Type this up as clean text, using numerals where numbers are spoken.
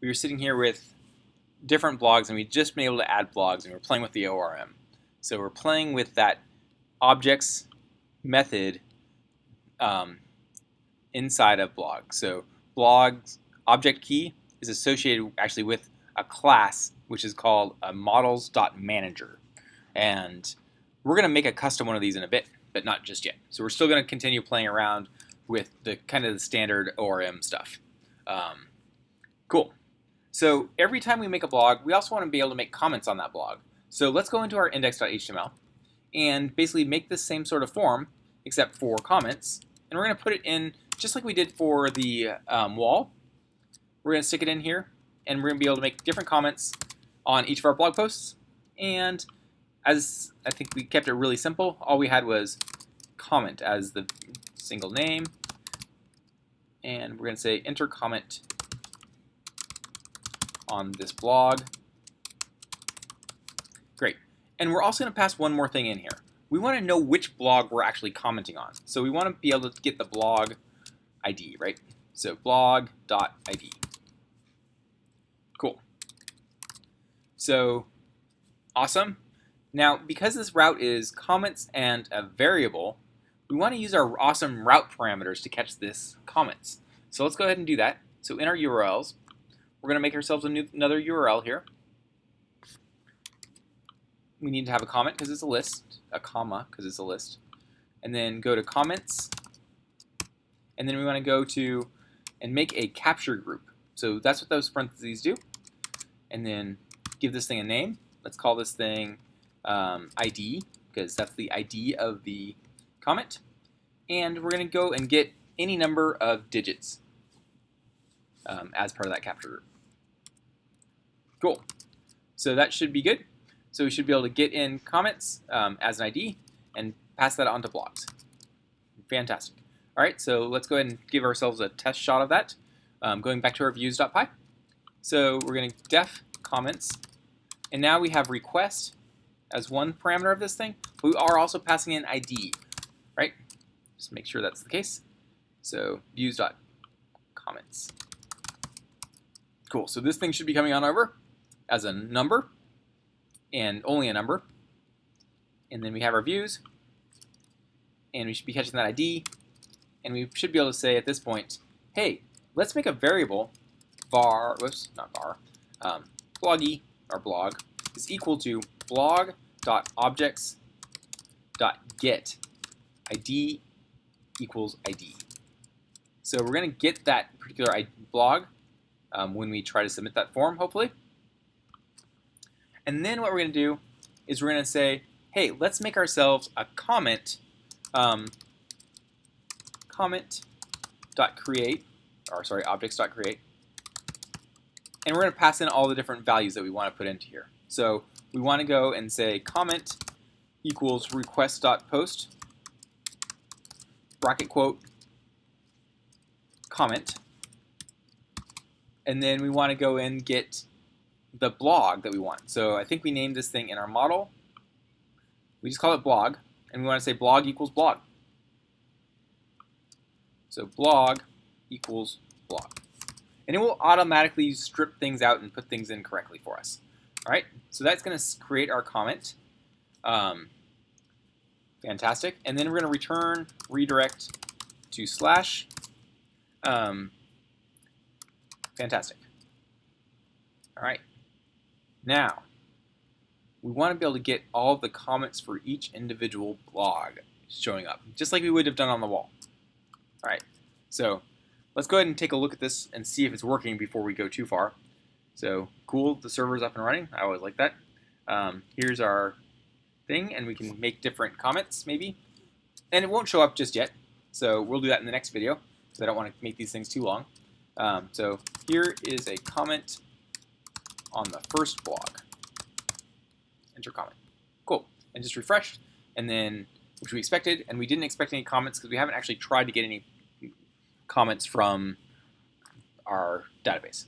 we were sitting here with different blogs, and we'd just been able to add blogs, and we were playing with the ORM. So we're playing with that objects method inside of blog. So blog's object key is associated actually with a class which is called a models.manager. And we're going to make a custom one of these in a bit, but not just yet. So we're still going to continue playing around with the kind of the standard ORM stuff. Cool. So every time we make a blog, we also want to be able to make comments on that blog. So let's go into our index.html and basically make this same sort of form, except for comments. And we're going to put it in just like we did for the wall. We're going to stick it in here, and we're going to be able to make different comments on each of our blog posts. And as I think we kept it really simple, all we had was comment as the single name. And we're going to say enter comment on this blog. Great. And we're also going to pass one more thing in here. We want to know which blog we're actually commenting on. So we want to be able to get the blog ID, right? So blog.id. Cool. So awesome. Now, because this route is comments and a variable, we want to use our awesome route parameters to catch this comments. So let's go ahead and do that. So in our URLs, we're going to make ourselves another URL here. We need to have a comment because it's a list, a comma because it's a list, and then go to comments, and then we want to go to and make a capture group. So that's what those parentheses do, and then give this thing a name. Let's call this thing ID because that's the ID of the comment, and we're going to go and get any number of digits as part of that capture group. Cool. So that should be good. So we should be able to get in comments as an ID and pass that on to blogs. Fantastic. All right, so let's go ahead and give ourselves a test shot of that. Going back to our views.py. So we're going to def comments, and now we have request as one parameter of this thing. We are also passing in ID, right? Just make sure that's the case. So views.comments. Cool. So this thing should be coming on over as a number, and only a number. And then we have our views, and we should be catching that ID, and we should be able to say at this point, hey, let's make a variable var, whoops, not var, bloggy, or blog, is equal to blog.objects.get ID equals ID. So we're going to get that particular blog when we try to submit that form, hopefully. And then what we're going to do is we're going to say, hey, let's make ourselves a comment, comment.create, or sorry, objects.create, and we're going to pass in all the different values that we want to put into here. So we want to go and say comment equals request.post, bracket quote, comment, and then we want to go and get the blog that we want. So I think we named this thing in our model. We just call it blog, and we want to say blog equals blog. So blog equals blog. And it will automatically strip things out and put things in correctly for us. All right, so that's going to create our comment. Fantastic. And then we're going to return redirect to slash. Fantastic. All right. Now, we want to be able to get all of the comments for each individual blog showing up, just like we would have done on the wall. All right, so let's go ahead and take a look at this and see if it's working before we go too far. So cool, the server's up and running. I always like that. Here's our thing, and we can make different comments maybe. And it won't show up just yet, so we'll do that in the next video because I don't want to make these things too long. So here is a comment on the first blog. Enter comment. Cool. And just refresh, and then, which we expected, and we didn't expect any comments because we haven't actually tried to get any comments from our database.